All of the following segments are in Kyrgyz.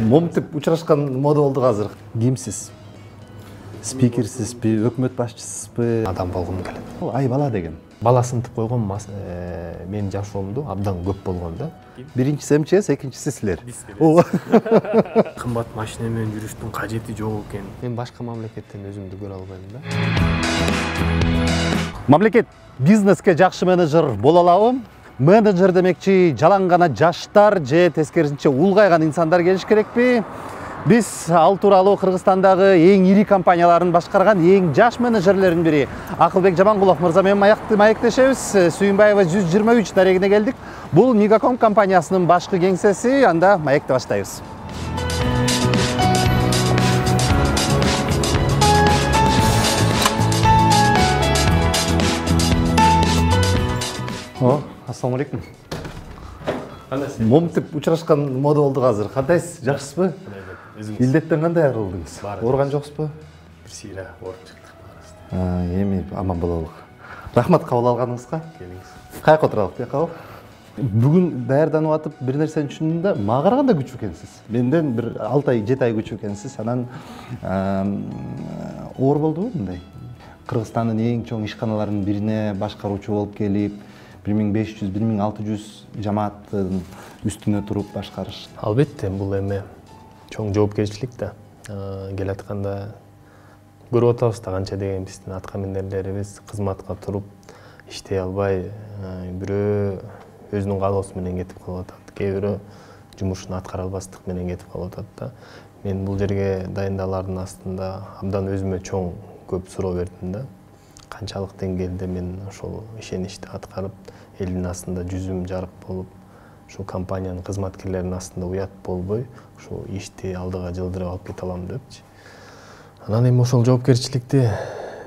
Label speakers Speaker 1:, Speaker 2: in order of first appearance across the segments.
Speaker 1: момтип учурашкан мода болду азыр. Кимсиз? Спикерсизби, өкмөт башчысызбы?
Speaker 2: Адам болгум келет.
Speaker 1: Ай бала деген.
Speaker 2: Баласынтып койгон менин жашоомдо абдан көп болгон да.
Speaker 1: Биринчиси МЧС, экинчиси силер.
Speaker 2: Кымбат машина менен жүрүштүн кажети жок экен. Мен башка мамлекеттен өзүмдү көрө албайм да.
Speaker 1: Мамлекет бизнеске жакшы менеджер боло алабы? Менеджер демекчи жалаң гана жаштар же тескерисинче улгайган инсандар келиш керекпи? Биз ал тууралуу Кыргызстандагы эң ири компанияларын башкарган эң жаш менеджерлердин бири Акылбек Жамангулов мырза менен маектешебиз. Сүйүнбаева 123 дарегине келдик. Бул Мегаком компаниясынын башкы кеңсеси, анда маекти баштайбыз. Ассаламу алейкум.
Speaker 2: Кандайсыз?
Speaker 1: Момтип учурашкан мода болду азыр. Кандайсыз? Жакшысызбы? Илдеттен кандай арылдыңыз? Оорган жоксузбу?
Speaker 2: Бир сыйра ооруп чыктык.
Speaker 1: Эми аман бололук. Рахмат кабыл алганыңызга.
Speaker 2: Келиңиз.
Speaker 1: Каяка отуралык, бияка. Бүгүн даярданып атып бир нерсени түшүндүм да, мага караганда күчүү экенсиз. Менден бир 6 ай, 7 ай күчүү экенсиз. Анан оор болдубу мындай? Кыргызстандын эң чоң ишканаларынын бирине башкаруучу болуп келип, 1500-1600 жамааттын үстүнө туруп башкарыш.
Speaker 2: Албетте, бул эми чоң жоопкерчилик да. Келатканда көрүп атабыз да канча деген биздин аткаминерлерибиз кызматка туруп иштей албай, бирөө өзүнүн каалоосу менен кетип калып атат. Кээ бирөө жумушун аткара албастык менен кетип калып атат да. Мен бул жерге дайындалардын астында абдан өзүмө чоң көп суроо бердим да. Канчалык деңгээлде мен ошол ишеничти аткарып, элдин астында жүзүм жарык болуп, ушул компаниянын кызматкерлеринин астында уят болбой, ушул ишти алдыга жылдырып алып кете алам депчи. Анан эми ошол жоопкерчиликти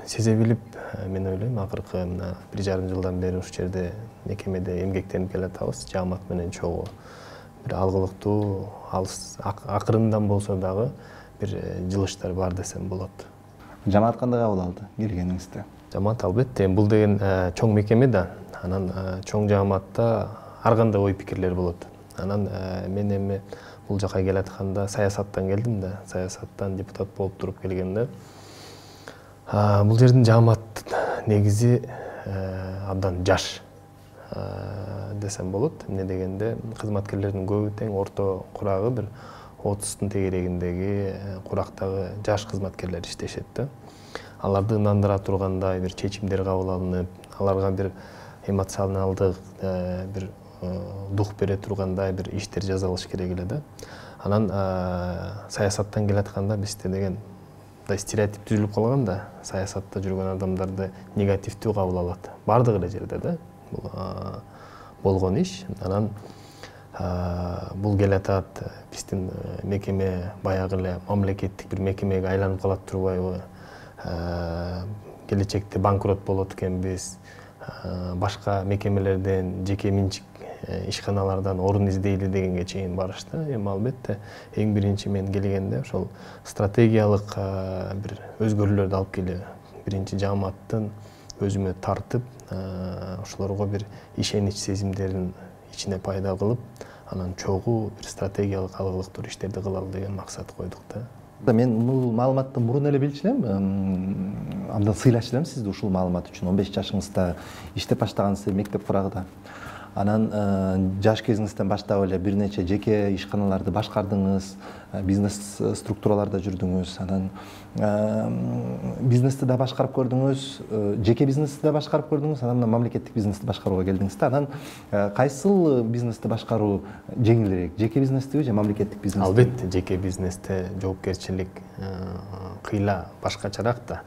Speaker 2: сезе билип, мен ойлойм, акыркы мына 1,5 жылдан бери ушул жерде мекемеде эмгектенип келатабыз, жаамат менен чогуу. Бир алгылыктуу, алыс акырындан болсо дагы бир жылыштар бар десем болот.
Speaker 1: Жамаат кандай кабыл алды келгениңизде?
Speaker 2: Жамаат албетте, бул деген чоң мекеме да. Анан чоң жааматта ар кандай ой пикирлер болот. Анан мен эми бул жака келатканда саясаттан келдим да, саясаттан депутат болуп туруп келгенде бул жердин жаамат негизи абдан жаш десем болот. Эмне дегенде кызматкерлердин көбү тең орто курагы бир 30-тун тегерегиндеги курактагы жаш кызматкерлер иштешет да. Аларды ынандыра тургандай бир чечимдер кабыл алынып, аларга бир эмоционалдык бир дух бере тургандай бир иштер жасалыш керек эле да. Анан саясаттан келатканда бизде деген стереотип түзүлүп калган да, саясатта жүргөн адамдарды негативдүү кабыл алат. Бардык эле жерде да. Бул болгон иш. Анан бул келатат, биздин мекеме баягы эле мамлекеттик бир мекемеге айланып калат турбайбы? Келечекте банкрот болот экенбиз, башка мекемелерден, жеке менчик ишканалардан орун издейли дегенге чейин барышты. Эми албетте эң биринчи мен келгенде ошол стратегиялык бир өзгөрүүлөрдү алып келип, биринчи жааматтын өзүмө тартып, ошолорго бир ишенич сезимдерин ичине пайда кылып, анан чогуу бир стратегиялык алгылыктуу иштерди кылалы деген максат койдук да.
Speaker 1: Мен бул маалыматты мурун эле билчү элем, андан сыйлачу элем сизди ушул маалымат үчүн. 15 жашыңызда иштеп баштагансыз мектеп курагыда. Анан жаш кезиңизден баштап эле бир нече жеке ишканаларды башкардыңыз, бизнес структураларда жүрдүңүз. Анан бизнести да башкарып көрдүңүз, жеке бизнести да башкарып көрдүңүз, анан мамлекеттик бизнести башкарууга келдиңиз да. Анан кайсыл бизнести башкаруу жеңилирээк, жеке бизнестиби же мамлекеттик бизнести?
Speaker 2: Албетте, жеке бизнесте жоопкерчилик кыйла башкачараак да.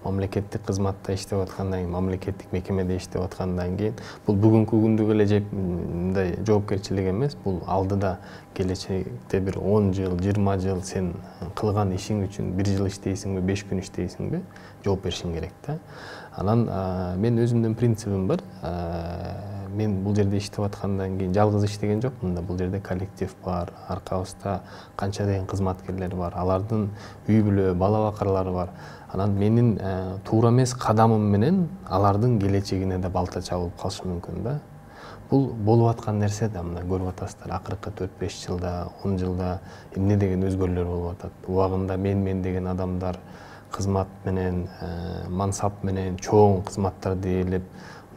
Speaker 2: Мамлекеттик кызматта иштеп аткандан кийин, мамлекеттик мекемеде иштеп аткандан кийин, бул бүгүнкү күндүк эле мындай жоопкерчилик эмес, бул алдыда келечекте бир 10 жыл, 20 жыл сен кылган ишиң үчүн 1 жыл иштейсиңби, 5 күн иштейсиңби, жооп беришиң керек да. Анан мен өзүмдүн принцибим бар. Мен бул жерде иштеп аткандан кийин жалгыз иштеген жокмун да. Бул жерде коллектив бар, аркабызда канча деген кызматкерлер бар, алардын үй бүлө, бала бакырлары бар. Анан менин туура эмес кадамым менен алардын келечегине да балта чабылып калышы мүмкүн да. Бул болуп аткан нерсе да, мына көрүп атасыздар, акыркы 4-5 жылда, 10 жылда эмне деген өзгөрүүлөр болуп атат. Убагында мен деген адамдар кызмат менен, мансап менен чоң кызматтарды ээлеп,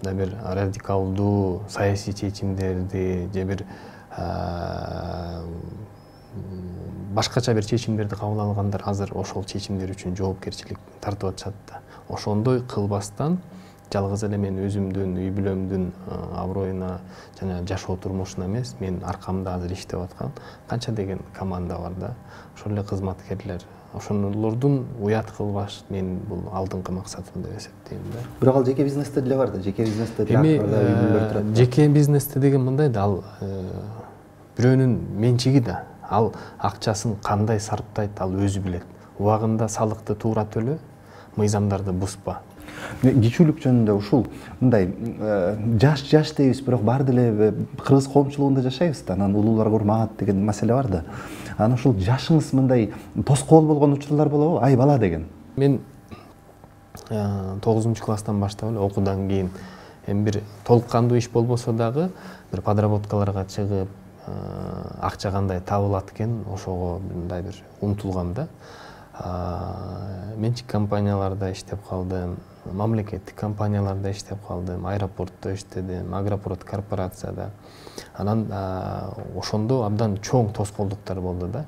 Speaker 2: мына бир радикалдуу саясий чечимдерди же бир башкача бир чечимдерди кабыл алгандар азыр ошол чечимдер үчүн жоопкерчилик тартып атышат да. Ошондой кылбастан жалгыз эле мен өзүмдүн, үй бүлөмдүн аброюна жана жашоо турмушуна эмес, мен аркамда азыр иштеп аткан канча деген команда бар да. Ошол эле кызматкерлер, ошолордун уят кылбаш мен бул алдыңкы максатым деп эсептейм да.
Speaker 1: Бирок ал жеке бизнесте деле бар да, жеке бизнесте үй бүлөлөр турат.
Speaker 2: Жеке бизнесте деген мындай да, ал бирөөнүн менчиги да. Ал акчасын кандай сарптайт, ал өзү билет. Убагында салыкты туура төлө, мыйзамдарды бузба.
Speaker 1: Кичүүлүк жөнүндө ушул мындай жаш дейбиз, бирок баары деле кыргыз коомчулугунда жашайбыз да, анан улууларга урмат деген маселе бар да. Анан ушул жашыңыз мындай тоскоол болгон учурлар болобу? Ай бала деген.
Speaker 2: Мен 9-класстан баштап эле окуудан кийин эми бир толук кандуу иш болбосо дагы бир подработкаларга чыгып, акча кандай табылат экен, ошого мындай бир умтулгам да. Менчик компанияларда иштеп калдым, мамлекеттик компанияларда иштеп калдым, аэропортто иштедим, Агропрод корпорацияда. Анан ошондо абдан чоң тоскоолдуктар болду да.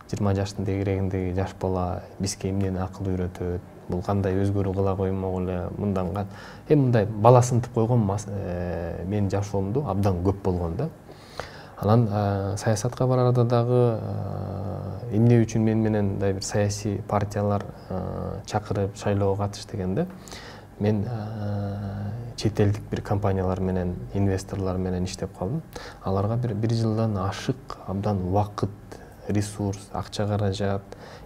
Speaker 2: 20 жаштын тегерегиндеги жаш бала бизге эмнени акыл үйрөтөт, бул кандай өзгөрүү кыла коймок эле, мындан мындай бала сынтып койгон менин жашоомдо абдан көп болгон да. Анан саясатка барарда дагы эмне үчүн мен менен мындай бир саясий партиялар чакырып шайлоого катыш дегенде, мен чет элдик бир компаниялар менен, инвесторлор менен иштеп калдым. Аларга бир жылдан ашык абдан убакыт, ресурс, акча каражат,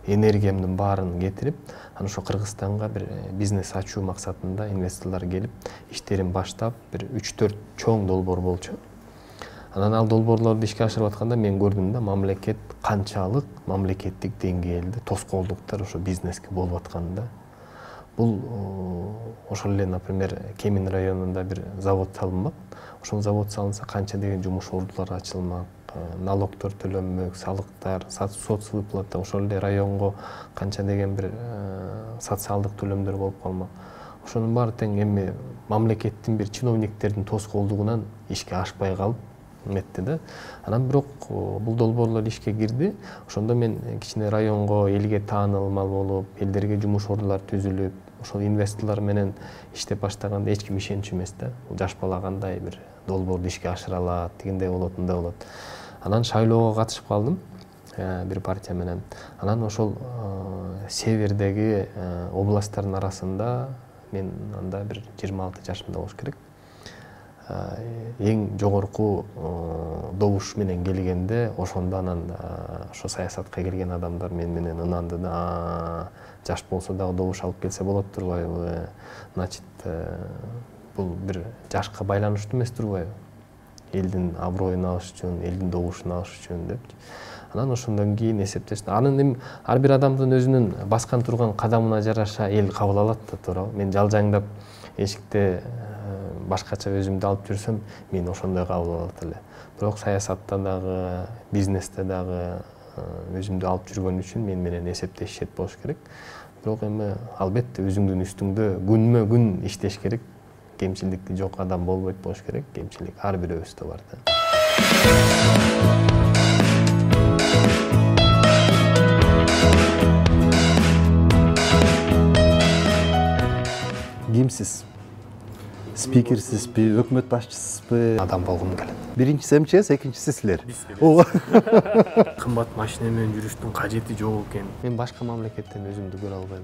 Speaker 2: энергиямдын баарын кетирип, анан ошо Кыргызстанга бир бизнес ачуу максатында инвесторлор келип, иштерин баштап, бир 3-4 чоң долбоор болчу. Анан ал долбоорлорду ишке ашырып атканда мен көрдүм да, мамлекет канчалык мамлекеттик деңгээлде тоскоолдуктар ошо бизнеске болуп атканда. Бул ошол эле, например, Кемин районунда бир завод салынмак. Ошол завод салынса канча деген жумуш ордулары ачылмак, налогдор төлөнмөк, салыктар, соц выплата, ошол эле районго канча деген бир социалдык төлөмдөр болуп калмак. Ошонун баары тең эми мамлекеттин бир чиновниктердин тоскоолдугунан ишке ашпай калып метти да. Анан бирок бул долбоорлор ишке кирди. Ошондо мен кичине районго, элге таанылмал болуп, элдерге жумуш ордулар түзүлүп, ошол инвесторлор менен иштеп баштаганда эч ким ишенчү эмес да. Бул жаш бала кандай бир долбоорду ишке ашыра алат, дегендей болот, мындай болот. Анан шайлоого катышып калдым бир партия менен. Анан ошол севердеги областтардын арасында мен анда бир 26 жашымда болуш керек. Эң жогорку добуш менен келгенде, ошондо анан ошо саясатка келген адамдар мен менен ынанды да, жаш болсо дагы добуш алып келсе болот турбайбы? Значит, бул бир жашка байланыштуу эмес турбайбы? Элдин аброюн алыш үчүн, элдин добушун алыш үчүн деп. Анан ошондон кийин эсептештим. Анын эми ар бир адамдын өзүнүн баскан турган кадамына жараша эл кабыл алат да, туурабы? Мен жалжаңдап эшикте башкача өзүмдү алып жүрсөм, мен ошондой кабыл алат эле. Бирок саясатта дагы, бизнесте дагы өзүмдү алып жүргөн үчүн мен менен эсептешет болуш керек. Бирок эми албетте өзүңдүн үстүңдө күнмө күн иштеш керек. Кемчилдикти жок адам болбойт болуш керек. Кемчилик ар бирөөбүздө бар да.
Speaker 1: Кимсиз? Спикерсизби, өкмөт башчысызбы?
Speaker 2: Адам болгум келет.
Speaker 1: Биринчиси МЧС, экинчиси силер.
Speaker 2: Кымбат машина менен жүрүштүн кажети жок экен. Мен башка мамлекеттен өзүмдү көрө албайм.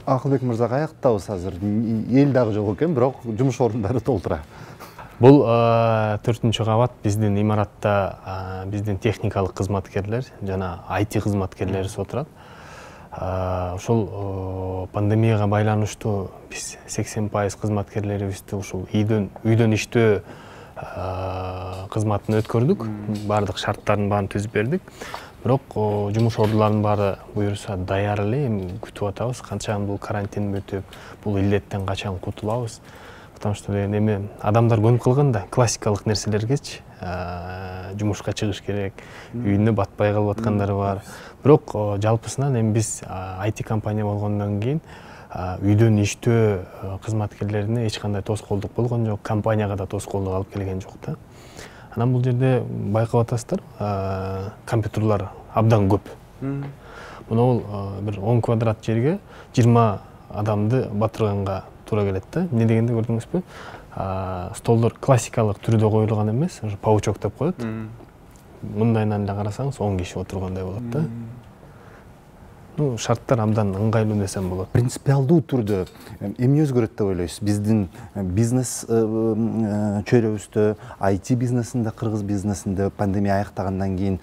Speaker 1: Акылбек мырза, каяктабыз азыр? Эл дагы жок экен, бирок жумуш орундары толтура.
Speaker 2: Бул 4-кабат биздин имаратта биздин техникалык кызматкерлер жана IT кызматкерлери отурат. Ошол пандемияга байланыштуу биз 80% кызматкерлерибизди ушул үйдөн иштөө кызматын өткөрдүк. Бардык шарттардын баарын түзүп бердик. Бирок жумуш ордуларынын баары буюрса даяр эле, эми күтүп атабыз. Канча бул карантин өтүп, бул илдеттен качан кутулабыз. потому что деген эми адамдар көнүп калган да классикалык нерселергечи, жумушка чыгыш керек, үйүнө батпай калып аткандар бар. Бирок жалпысынан эми биз IT компания болгондон кийин үйдөн иштөө кызматкерлерине эч кандай тоскоолдук болгон жок, компанияга да тоскоолдук алып келген жок да. Анан бул жерде байкап атасыздар, компьютерлар абдан көп. Мына бул бир 10 квадрат жерге 20 адамды батырганга туура келет да. Эмне дегенде көрдүңүзбү? Столдор классикалык түрдө коюлган эмес, уже паучок деп коет. Мындайынан эле карасаңыз 10 киши отургандай болот да. Ну, шарттар абдан ыңгайлуу десем болот.
Speaker 1: Принципиалдуу түрдө эмне өзгөрөт деп ойлойсуз? Биздин бизнес чөйрөбүздө, IT бизнесинде, кыргыз бизнесинде пандемия аяктагандан кийин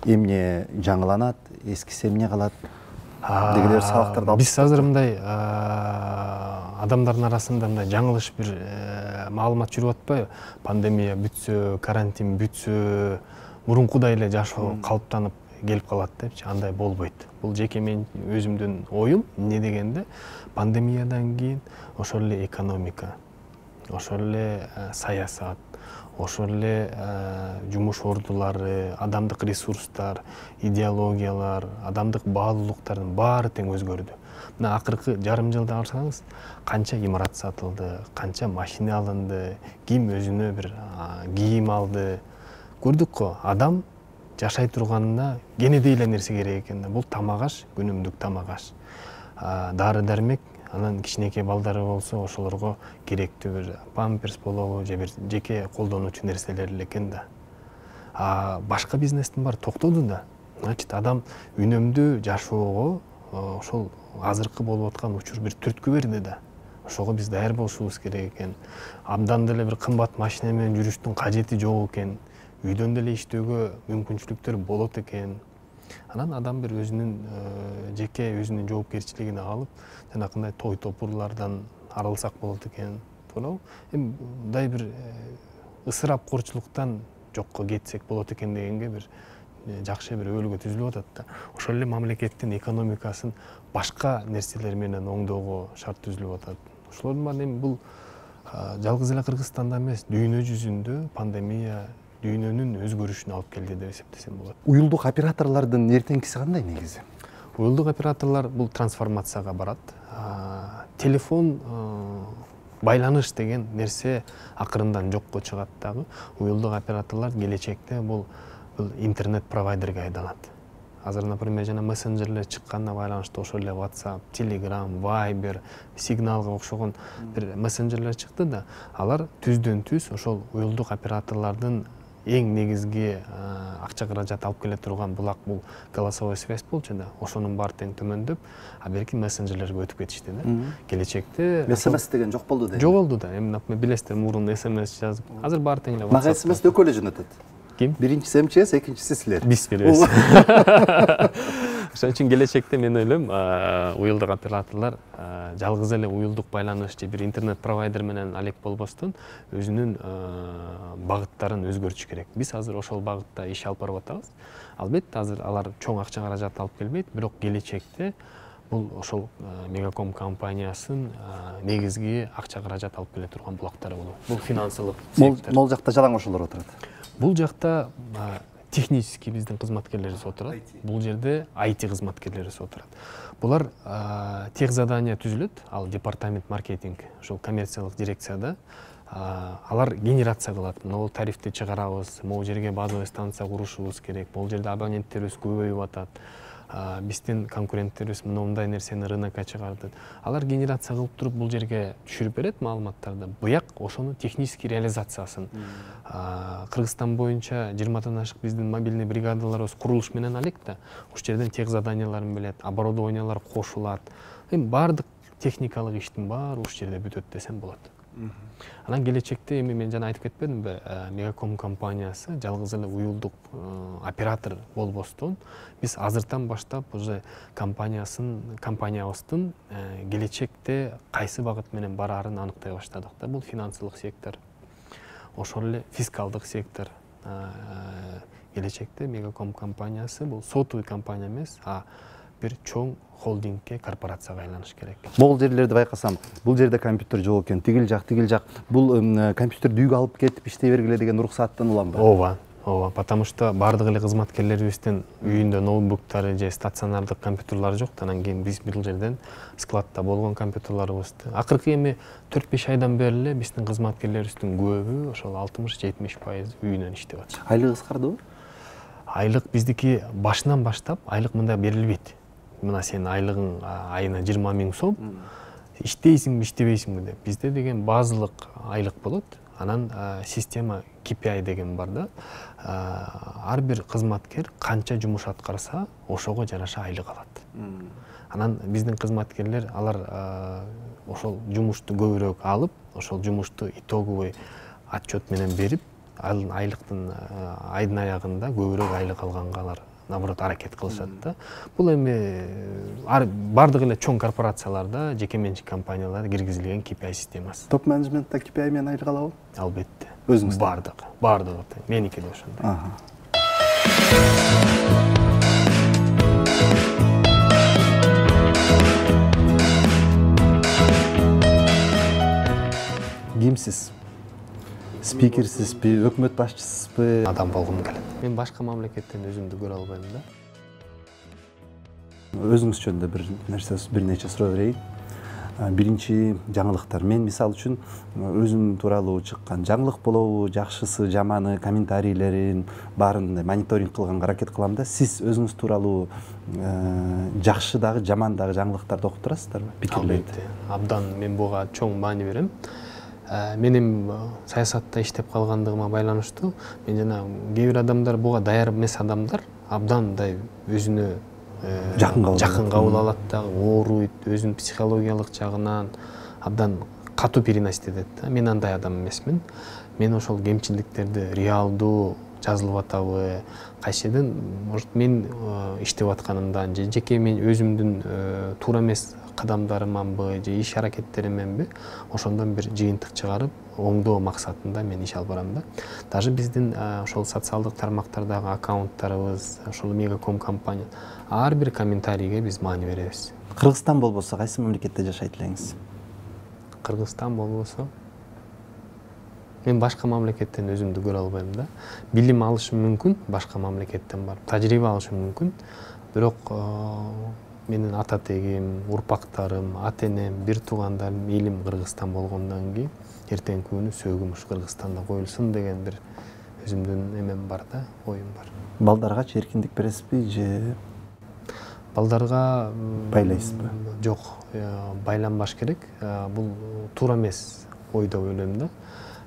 Speaker 1: эмне жаңыланат, эскиси эмне калат? Дегелер сабактарды алып.
Speaker 2: Биз азыр мындай адамдардын арасында мындай жаңылыш бир маалымат жүрүп атпайбы? Пандемия бүтсө, карантин бүтсө, мурункудай эле жашоо калыптанып келип калат депчи, андай болбойт. Бул жеке мен өзүмдүн оюм. Эмне дегенде, пандемиядан кийин ошол эле экономика, ошол эле саясат, ошол эле жумуш ордулары, адамдык ресурстар, идеологиялар, адамдык баалуулуктардын баары тең өзгөрдү. Мына акыркы жарым жылда карасаңыз, канча имарат сатылды, канча машина алынды, ким өзүнө бир кийим алды. Көрдүк го, адам жашай турганына кенедей эле нерсе керек экен. Бул тамак аш, күнүмдүк тамак аш. Дары дармек, анан кичинекей балдары болсо ошолорго керектүү бир памперс болобу, же бир жеке колдонуучу нерселер эле экен да. Башка бизнестин баары токтоду да. Значит, адам үнөмдүү жашоого ошол азыркы болуп аткан учур бир түрткү берди да. Ошого биз даяр болушубуз керек экен. Абдан деле бир кымбат машина менен жүрүштүн кажети жок экен. Үйдөн деле иштөөгө мүмкүнчүлүктөр болот экен. Анан адам бир өзүнүн жеке өзүнүн жоопкерчилигин алып, жанакындай той топурлардан арылсак болот экен. Туурабы? Эми мындай бир ысырапкорчулуктан жокко кетсек болот экен дегенге бир жакшы бир өбөлгө түзүлүп атат да. Ошол эле мамлекеттин экономикасын башка нерселер менен оңдоого шарт түзүлүп атат. Ошолордун баары эми бул жалгыз эле Кыргызстанда эмес, дүйнө жүзүндө пандемия дүйнөнүн өзгөрүшүнө алып келди деп эсептесем болот.
Speaker 1: Уюлдук операторлордун эртеңкиси кандай негизи?
Speaker 2: Уюлдук операторлор бул трансформацияга барат. Телефон байланыш деген нерсе акырындан жокко чыгат дагы. Уюлдук операторлор келечекте бул интернет провайдерге айланат. Азыр, например, жана мессенджерлер чыкканына байланыштуу ошол эле WhatsApp, Telegram, Viber, Signalга окшогон бир мессенджерлер чыкты да. Алар түздөн түз ошол уюлдук операторлордун эң негизги акча каражат алып келе турган булак бул голосовой связь болчу да. Ошонун баары тең төмөндөп, берки мессенджерлерге өтүп кетишти да. Келечекте
Speaker 1: SMS деген жок болду да.
Speaker 2: Жок болду да. Эми, например, билесиздер, мурун SMS жазып, азыр баары тең эле WhatsApp.
Speaker 1: Мага SMS экөө эле жөнөтөт.
Speaker 2: Ким?
Speaker 1: Биринчиси МЧС, экинчиси силер.
Speaker 2: Биз беребиз. Ошон үчүн келечекте мен ойлойм, уюлдук операторлор жалгыз эле уюлдук байланыш же бир интернет провайдер менен алек болбостон өзүнүн багыттарын өзгөртүш керек. Биз азыр ошол багытта иш алып барып атабыз. Албетте азыр алар чоң акча каражат алып келбейт, бирок келечекте бул ошол Мегаком компаниясын негизги акча каражат алып келе турган булактары болот. Бул финансылык сектор.
Speaker 1: Могул жакта жалаң ошолор отурат.
Speaker 2: Бул жакта технически биздин кызматкерлерибиз отурат. Бул жерде IT кызматкерлерибиз отурат. Булар тех задание түзүлөт, ал департамент маркетинг, ошол коммерциялык дирекцияда алар генерация кылат. Могул тарифти чыгарабыз, могул жерге базовый станция курушубуз керек, могул жерде абоненттерибиз көбөйүп атат. Биздин конкуренттерибиз мындай нерсени рынокко чыгарды. Алар генерация кылып туруп бул жерге түшүрүп берет маалыматтарды. Буяк ошону технический реализациясын Кыргызстан боюнча 20-дан ашык биздин мобильный бригадаларыбыз курулуш менен алек да. Ошол жерден тех заданияларын билет, оборудованиялар кошулат. Эми баардык техникалык иштин баары ушул жерде бүтөт десем болот. Анан келечекте эми мен жана айтып кетпедимби, Мегаком компаниясы жалгыз эле уюлдук оператор болбостон, биз азыртан баштап уже компаниябыздын келечекте кайсы багыт менен бараарын аныктай баштадык да. Бул финансылык сектор, ошол эле фискалдык сектор. Келечекте Мегаком компаниясы бул сотовый компания эмес, бир чоң холдингке, корпорацияга айланыш керек.
Speaker 1: Могул жерлерди байкасам, бул жерде компьютер жок экен, тигил жак, бул компьютерди үйгө алып кетип иштей бергиле деген уруксаттан уламбы?
Speaker 2: Ооба, потому что бардык эле кызматкерлерибиздин үйүндө ноутбуктары же стационардык компьютерлар жок. Анан кийин биз бул жерден складта болгон компьютерларыбызды акыркы эми 4-5 айдан бери эле биздин кызматкерлерибиздин көбү ошол 60-70% үйүнөн иштеп атышат.
Speaker 1: Айлыгы кыскардыбы?
Speaker 2: Айлык биздики башынан баштап айлык мындай берилбейт. Мына сенин айлыгың айына 20 000 сом, иштейсиңби, иштебейсиңби деп. Бизде деген базалык айлык болот. Анан система KPI деген бар да. Ар бир кызматкер канча жумуш аткарса, ошого жараша айлык алат. Анан биздин кызматкерлер алар ошол жумушту көбүрөөк алып, ошол жумушту итоговый отчет менен берип, айлыктын айдын аягында көбүрөөк айлык алганга алар наоборот аракет кылышат да. Бул эми бардык эле чоң корпорацияларда, жеке менчик компанияларда киргизилген KPI системасы.
Speaker 1: Топ менеджментте KPI менен айлык алабы?
Speaker 2: Албетте.
Speaker 1: Өзүңүз
Speaker 2: бардыгы. Меники да ошондой.
Speaker 1: Кимсиз? Спикерсизби, өкмөт башчысызбы?
Speaker 2: Адам болгум келет. Мен башка мамлекеттен өзүмдү көрө албайм да.
Speaker 1: Өзүңүз жөнүндө бир нече суроо берейин. Биринчи жаңылыктар. Мен мисал үчүн өзүм тууралуу чыккан жаңылык болобу, жакшысы, жаманы, комментарийлерин баарын мониторинг кылганга аракет кылам да. Сиз өзүңүз тууралуу жакшы дагы, жаман дагы жаңылыктарды окуп турасыздарбы?
Speaker 2: Албетте. Абдан мен буга чоң маани берем. Менин саясатта иштеп калгандыгыма байланыштуу. Мен жана кээ бир адамдар буга даяр эмес адамдар абдан мындай өзүнө жакын кабыл алат да, ооруйт, өзүнүн психологиялык жагынан абдан катуу переносить этет да. Мен андай адам эмесмин. Мен ошол кемчиликтерди реалдуу жазылып атабы, кайсыдын может мен иштеп атканымдан же жеке мен өзүмдүн туура эмес кадамдарыманбы же иш аракеттерименби ошондон бир жыйынтык чыгарып оңдоо максатында мен иш алып барам да. Даже биздин ошол социалдык тармактардагы аккаунттарыбыз, ошол Мегаком компания ар бир комментарийге биз маани беребиз.
Speaker 1: Кыргызстан болбосо кайсы мамлекетте жашайт элеңиз?
Speaker 2: Кыргызстан болбосо мен башка мамлекеттен өзүмдү көрө албайм да. Билим алышым мүмкүн башка мамлекеттен барып, тажрыйба алышым мүмкүн. Бирок менин ата тегим, урпактарым, ата энем, бир туугандарым элим Кыргызстан болгондон кийин эртеңки күнү сөөгүм ушу Кыргызстанда коюлсун деген бир өзүмдүн эмем бар да, оюм бар.
Speaker 1: Балдарга эркиндик бересизби же
Speaker 2: балдарга
Speaker 1: байлайсызбы?
Speaker 2: Жок, байланбаш керек. Бул туура эмес ой деп ойлойм да.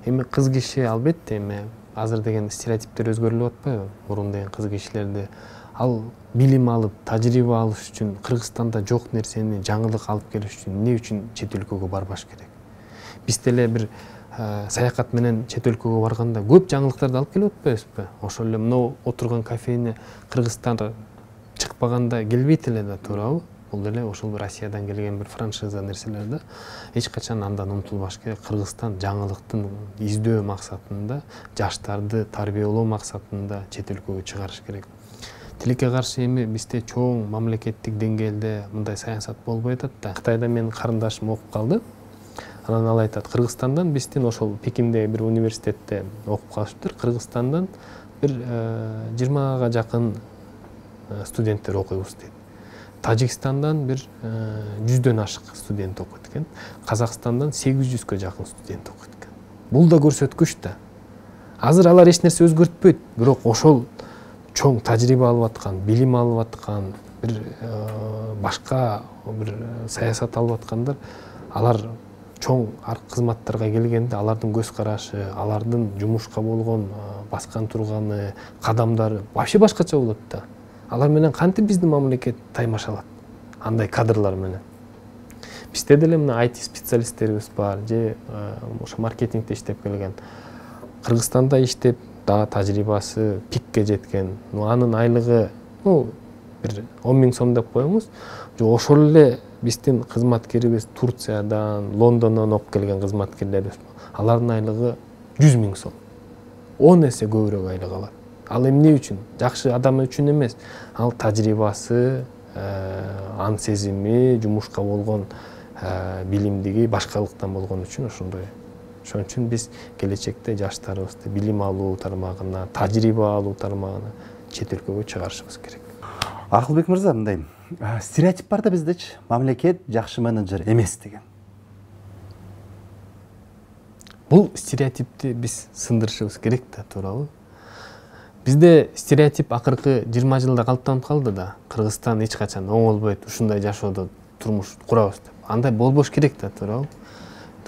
Speaker 2: Эми кыз киши албетте эми азыр деген стереотиптер өзгөрүлүп атпайбы? Мурун деген кыз кишилерди ал билим алып, тажрыйба алыш үчүн Кыргызстанда жок нерсени жаңылык алып келиш үчүн эмне үчүн чет өлкөгө барбаш керек? Биз деле бир саякат менен чет өлкөгө барганда көп жаңылыктарды алып келип атпайбызбы? Ошол эле мына отурган кафене Кыргызстанга чыкпаганда келбейт эле да, туурабы? Бул деле ошол Россиядан келген бир франшиза нерселер да. Эч качан андан умтулбаш керек. Кыргызстан жаңылыктын издөө максатында, жаштарды тарбиялоо максатында чет өлкөгө чыгарыш керек. Тилекке каршы эми бизде чоң мамлекеттик деңгээлде мындай саясат болбой атат да. Кытайда менин карындашым окуп калды. Анан ал айтат, Кыргызстандан биздин ошол Пекиндеги бир университетте окуп калышыптыр. Кыргызстандан бир 20га жакын студенттер окуйбуз дейт. Тажикстандан бир 100дөн ашык студент окуйт экен. Казакстандан 800гө жакын студент окуйт экен. Бул да көрсөткүч да. Азыр алар эч нерсе өзгөртпөйт, бирок ошол чоң тажрыйба алып аткан, билим алып аткан, бир башка бир саясат алып аткандар, алар чоң кызматтарга келгенде алардын көз карашы, алардын жумушка болгон баскан турганы, кадамдары вообще башкача болот да. Алар менен кантип биздин мамлекет таймашалат? Андай кадрлар менен. Бизде деле мына IT специалисттерибиз бар, же ошо маркетингде иштеп келген. Кыргызстанда иштеп, дагы тажрыйбасы пикке жеткен. Анын айлыгы, бир 10 000 сом деп коебуз. Ошол эле биздин кызматкерибиз Турциядан, Лондондон окуп келген кызматкерлерибиз. Алардын айлыгы 100 000 сом. 10 эсе көбүрөөк айлык алат. Ал эмне үчүн? Жакшы адам үчүн эмес. Ал тажрыйбасы, ан сезими, жумушка болгон билимдиги башкалыктан болгон үчүн ошондой. Ошон үчүн биз келечекте жаштарыбызды билим алуу тармагына, тажрыйба алуу тармагына чет өлкөгө чыгарышыбыз керек.
Speaker 1: Акылбек мырза, мындай стереотип бар да биздечи, мамлекет жакшы менеджер эмес деген.
Speaker 2: Бул стереотипти биз сындырышыбыз керек да, туурабы? Бизде стереотип акыркы 20 жылда калыптанып калды да. Кыргызстан эч качан оңолбойт, ушундай жашоодо турмуш курабыз деп. Андай болбош керек да, туурабы?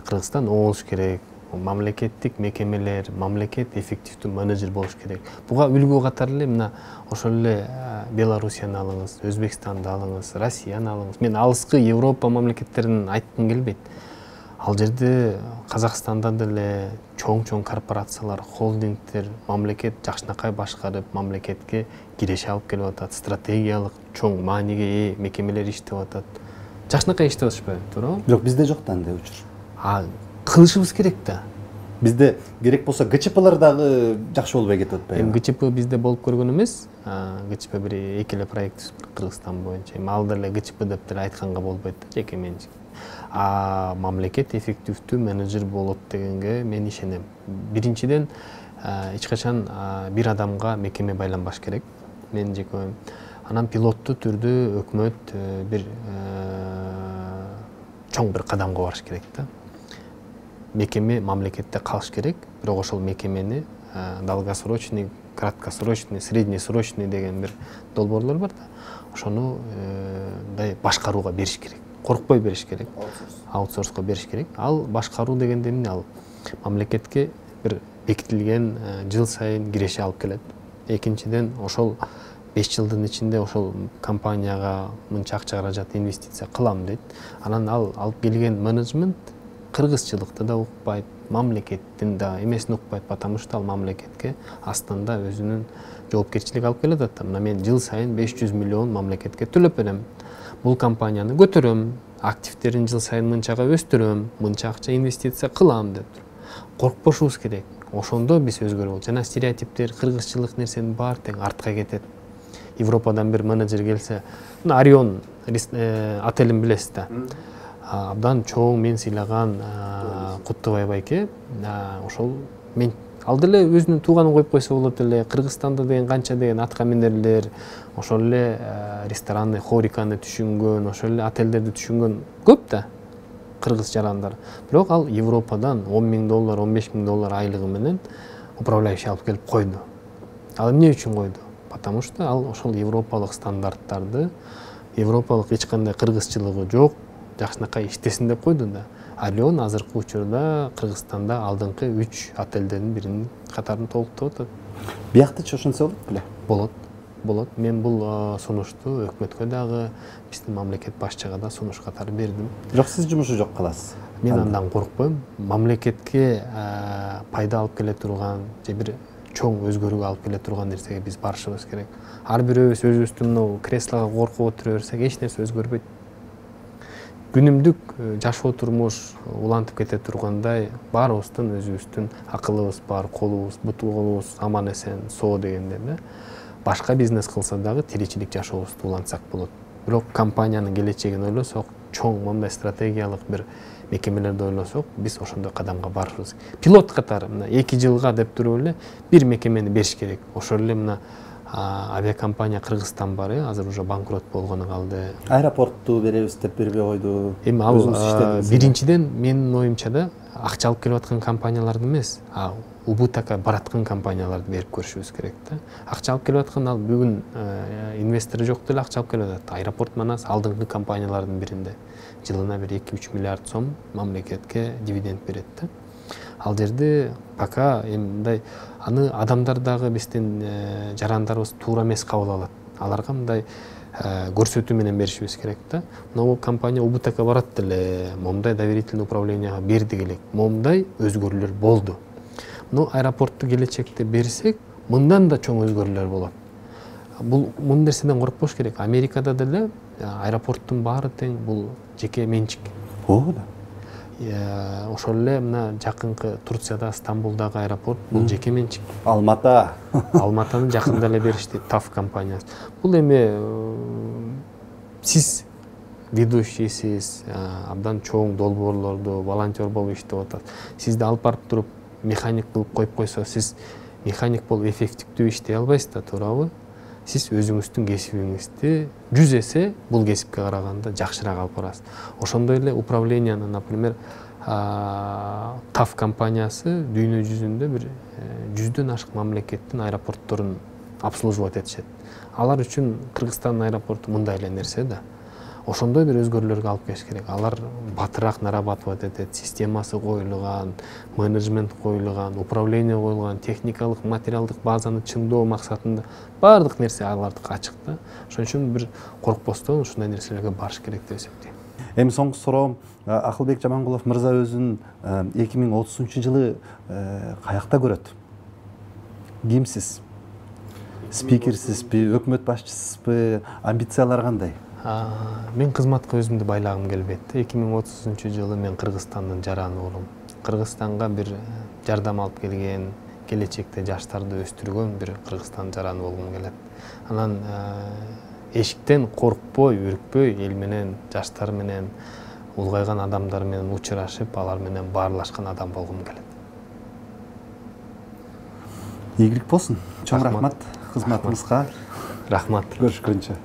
Speaker 2: Кыргызстан оңолуш керек. Мамлекеттик мекемелер, мамлекет эффективдүү менеджер болуш керек. Буга үлгү катары эле мына ошол эле Белоруссияны алыңыз, Өзбекстанды алыңыз, Россияны алыңыз. Мен алыскы Европа мамлекеттерин айткым келбейт. Ал жерде Казакстанда деле чоң корпорациялар, холдингдер, мамлекет жакшынакай башкарып, мамлекетке киреше алып келип атат, стратегиялык чоң мааниге ээ мекемелер иштеп атат. Жакшынакай иштеп атышпайбы, туурабы?
Speaker 1: Жок, бизде жок да андай учур.
Speaker 2: Кылышыбыз керек да.
Speaker 1: Бизде керек болсо ГЧПлар дагы жакшы болбой кетип атпайбы?
Speaker 2: Эми ГЧП бизде болуп көргөн эмес. ГЧП бир эки эле проект Кыргызстан боюнча. Эми ал деле ГЧП деп деле айтканга болбойт да, жеке менчик. Мамлекет эффективдүү менеджер болот дегенге мен ишенем. Биринчиден, эч качан бир адамга мекеме байланбаш керек. Мен жеке оюм. Анан пилоттуу түрдө өкмөт бир чоң бир кадамга барыш керек да. Мекеме мамлекетте калыш керек, бирок ошол мекемени долгосрочный, краткосрочный, среднесрочный деген бир долбоорлор бар да. Ошону башкарууга бериш керек. Коркпой бериш керек. Аутсорско бериш керек. Ал башкаруу дегенде эмне? Ал мамлекетке бир бекитилген жыл сайын киреше алып келет. Экинчиден, ошол 5 жылдын ичинде ошол компанияга мынча акча каражат инвестиция кылам дейт. Анан ал алып келген менеджмент кыргызчылыкты да укпайт, мамлекеттин да эмесин укпайт, потому что ал мамлекетке астында өзүнүн жоопкерчилик алып келет. Мына мен жыл сайын 500 миллион мамлекетке төлөп берем. Бул компанияны көтөрөм, активтерин жыл сайын мынчага өстүрөм, мынча акча инвестиция кылам деп. Коркпошубуз керек. Ошондо биз өзгөрө болот. Жана стереотиптер, кыргызчылык нерсенин баары тең артка кетет. Европадан бир менеджер келсе, мына Орион отелин билесиз да. Абдан чоң мен сыйлаган Куттубай байке, ошол мен ал деле өзүнүн тууганын коюп койсо болот эле. Кыргызстанда деген канча деген аткаминерлер, ошол эле ресторанды, хориканы түшүнгөн, ошол эле отелдерди түшүнгөн көп да кыргыз жарандар. Бирок ал Европадан $10,000, $15,000 айлыгы менен управляющий алып келип койду. Ал эмне үчүн койду? Потому что ал ошол европалык стандарттарды, европалык эч кандай кыргызчылыгы жок, жакшынакай иштесин деп койду да. Орион азыркы учурда Кыргызстанда алдыңкы 3 отелдердин биринин катарын толуктоп атат.
Speaker 1: Бияктычы ошентсе болот беле?
Speaker 2: Болот. Мен бул сунушту өкмөткө дагы, биздин мамлекет башчыга да сунуш катары бердим.
Speaker 1: Бирок сиз жумушу жок кыласыз.
Speaker 2: Мен андан коркпойм. Мамлекетке пайда алып келе турган же бир чоң өзгөрүүгө алып келе турган нерсеге биз барышыбыз керек. Ар бирөөбүз өзүбүздүн мына креслого коркуп отура берсек эч нерсе өзгөрбөйт. Күнүмдүк жашоо турмуш улантып кете тургандай баарыбыздын өзүбүздүн акылыбыз бар, колубуз, буту колубуз аман эсен, соо дегенде да. Башка бизнес кылса дагы тиричилик жашообузду улантсак болот. Бирок компаниянын келечегин ойлосок, чоң мындай стратегиялык бир мекемелерди ойлосок, биз ошондой кадамга барышыбыз. Пилот катары мына 2 жылга деп туруп эле бир мекемени бериш керек. Ошол эле мына авиакомпания Кыргызстан бар, азыр уже банкрот болгону калды.
Speaker 1: Аэропортту беребиз деп бербей койду.
Speaker 2: Эми ал биринчиден менин оюмча да акча алып келип аткан компанияларды эмес, убытакка бараткан компанияларды берип көрүшүбүз керек да. Акча алып келип аткан ал бүгүн инвестору жок деле акча алып келип атат. Аэропорт манас алдыңкы компаниялардын биринде жылына бир 2-3 миллиард сом мамлекетке дивиденд берет да. Ал жерде пока мындай аны адамдар дагы биздин жарандарыбыз туура эмес кабыл алат. Аларга мындай көрсөтүү менен беришибиз керек да. Мына компания убытакка барат деле, момундай доверительный управленияга бердик элек, момундай өзгөрүүлөр болду. Ну аэропортту келечекте берсек, мындан да чоң өзгөрүүлөр болот. Бул нерседен коркпош керек. Америкада деле аэропорттун баары тең бул жеке менчик.
Speaker 1: Да.
Speaker 2: Ошол эле мына жакынкы Турцияда Стамбулдагы аэропорт бул жеке менчик.
Speaker 1: Алматанын
Speaker 2: жакында эле беришти TAF компаниясы. Бул эми сиз ведущийсиз, абдан чоң долбоорлорду волонтер болуп иштеп атат. Сизди алып барып туруп механик кылып коюп койсо, сиз механик болуп эффективдүү иштей албайсыз да, туурабы? Сиз өзүңүздүн кесибиңизди 100 эсе бул кесипке караганда жакшыраак алып барасыз. Ошондой эле управленияны, например, TAF компаниясы дүйнө жүзүндө бир 100дөн ашык мамлекеттин аэропортторун обслуживать этишет. Алар үчүн Кыргызстандын аэропорту мындай эле нерсе да. Ошондой бир өзгөрүүлөргө алып келиш керек. Алар батыраак нарабатывать этет, системасы коюлган, менеджмент коюлган, управление коюлган, техникалык, материалдык базаны чыңдоо максатында баардык нерсе алардык ачык да. Ошон үчүн бир коркпостон ушундай нерселерге барыш керек деп эсептейм.
Speaker 1: Эми соңку суроо, Акылбек Жамангулов мырза өзүн 2030-жылы каякта көрөт? Кимсиз? Спикерсизби, өкмөт башчысызбы, амбициялар кандай?
Speaker 2: Мен кызматка өзүмдү байлагым келбейт. 2030-жылы мен Кыргызстандын жараны болом. Кыргызстанга бир жардам алып келген, келечекте жаштарды өстүргөн бир Кыргызстан жараны болгум келет. Анан эшиктен коркпой, үркпөй, эл менен, жаштар менен, улгайган адамдар менен учурашып, алар менен баарлашкан адам болгум келет.
Speaker 1: Ийгилик болсун. Чоң рахмат кызматыңызга.
Speaker 2: Рахмат.
Speaker 1: Көрүшкөнчө.